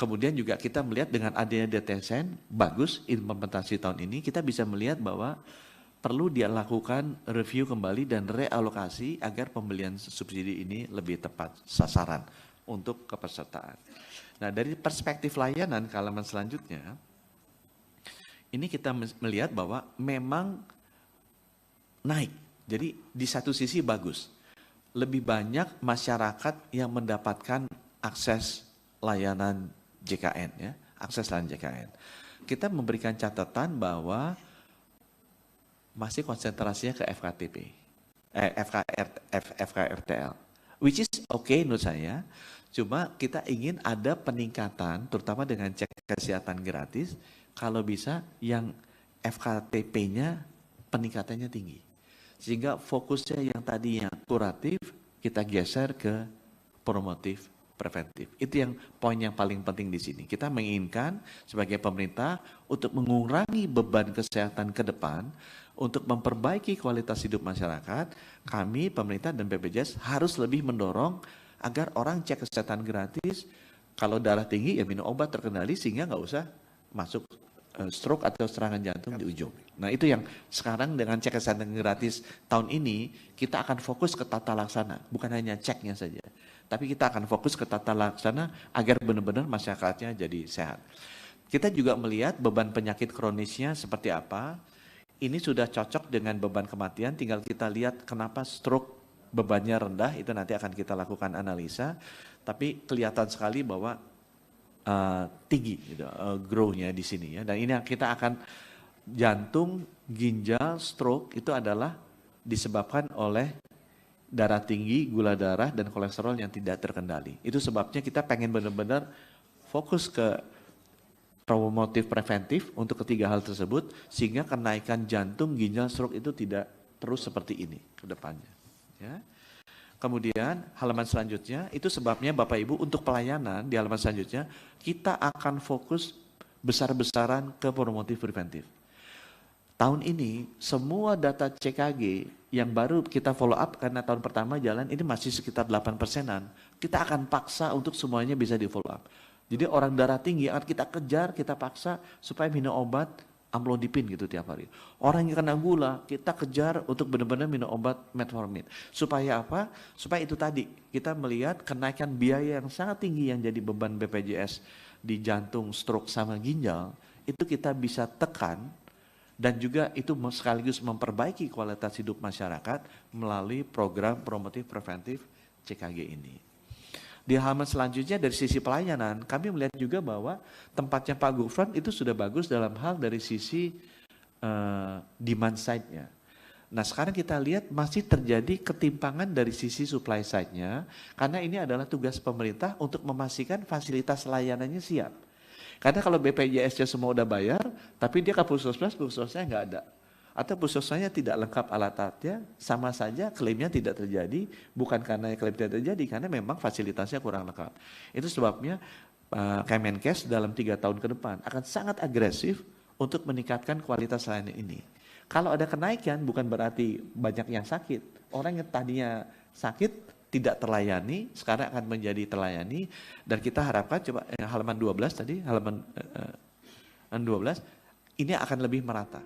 Kemudian juga kita melihat dengan adanya DTSN, bagus implementasi tahun ini, kita bisa melihat bahwa perlu dia lakukan review kembali dan realokasi agar pembelian subsidi ini lebih tepat sasaran untuk kepesertaan. Nah, dari perspektif layanan ke halaman selanjutnya, ini kita melihat bahwa memang naik. Jadi di satu sisi bagus. Lebih banyak masyarakat yang mendapatkan akses layanan JKN, ya, akses layanan JKN. Kita memberikan catatan bahwa masih konsentrasinya ke FKTP, FKRTL, which is okay menurut saya. Cuma kita ingin ada peningkatan, terutama dengan cek kesehatan gratis, kalau bisa yang FKTP-nya peningkatannya tinggi. Sehingga fokusnya yang tadinya kuratif, kita geser ke promotif preventif. Itu yang poin yang paling penting di sini. Kita menginginkan sebagai pemerintah untuk mengurangi beban kesehatan ke depan, untuk memperbaiki kualitas hidup masyarakat, kami pemerintah dan BPJS harus lebih mendorong agar orang cek kesehatan gratis, kalau darah tinggi ya minum obat terkendali sehingga nggak usah masuk stroke atau serangan jantung di ujung. Nah itu yang sekarang dengan cek kesehatan gratis tahun ini kita akan fokus ke tata laksana, bukan hanya ceknya saja. Tapi kita akan fokus ke tata laksana agar benar-benar masyarakatnya jadi sehat. Kita juga melihat beban penyakit kronisnya seperti apa. Ini sudah cocok dengan beban kematian, tinggal kita lihat kenapa stroke bebannya rendah, itu nanti akan kita lakukan analisa. Tapi kelihatan sekali bahwa tinggi gitu, grow-nya di sini ya. Dan ini kita akan jantung, ginjal, stroke itu adalah disebabkan oleh darah tinggi, gula darah, dan kolesterol yang tidak terkendali. Itu sebabnya kita pengen benar-benar fokus ke promotif preventif untuk ketiga hal tersebut, sehingga kenaikan jantung, ginjal, stroke itu tidak terus seperti ini ke depannya. Ya. Kemudian halaman selanjutnya, itu sebabnya Bapak Ibu untuk pelayanan di halaman selanjutnya, kita akan fokus besar-besaran ke promotif preventif. Tahun ini semua data CKG yang baru kita follow up karena tahun pertama jalan ini masih sekitar 8%-an. Kita akan paksa untuk semuanya bisa di follow up. Jadi orang darah tinggi akan kita kejar, kita paksa supaya minum obat amlodipin gitu tiap hari. Orang yang kena gula kita kejar untuk benar-benar minum obat metformin. Supaya apa? Supaya itu tadi kita melihat kenaikan biaya yang sangat tinggi yang jadi beban BPJS di jantung, stroke sama ginjal, itu kita bisa tekan. Dan juga itu sekaligus memperbaiki kualitas hidup masyarakat melalui program promotif preventif CKG ini. Di halaman selanjutnya dari sisi pelayanan, kami melihat juga bahwa tempatnya Pak Gufron itu sudah bagus dalam hal dari sisi demand side-nya. Nah sekarang kita lihat masih terjadi ketimpangan dari sisi supply side-nya, karena ini adalah tugas pemerintah untuk memastikan fasilitas layanannya siap. Karena kalau BPJS-nya semua udah bayar, tapi dia ke puskesmasnya nggak ada. Atau puskesmasnya tidak lengkap alat-alatnya, sama saja klaimnya tidak terjadi, bukan karena klaim tidak terjadi, karena memang fasilitasnya kurang lengkap. Itu sebabnya Kemenkes dalam 3 tahun ke depan akan sangat agresif untuk meningkatkan kualitas layanan ini. Kalau ada kenaikan bukan berarti banyak yang sakit. Orang yang tadinya sakit tidak terlayani, sekarang akan menjadi terlayani, dan kita harapkan coba halaman 12 tadi, halaman 12, ini akan lebih merata.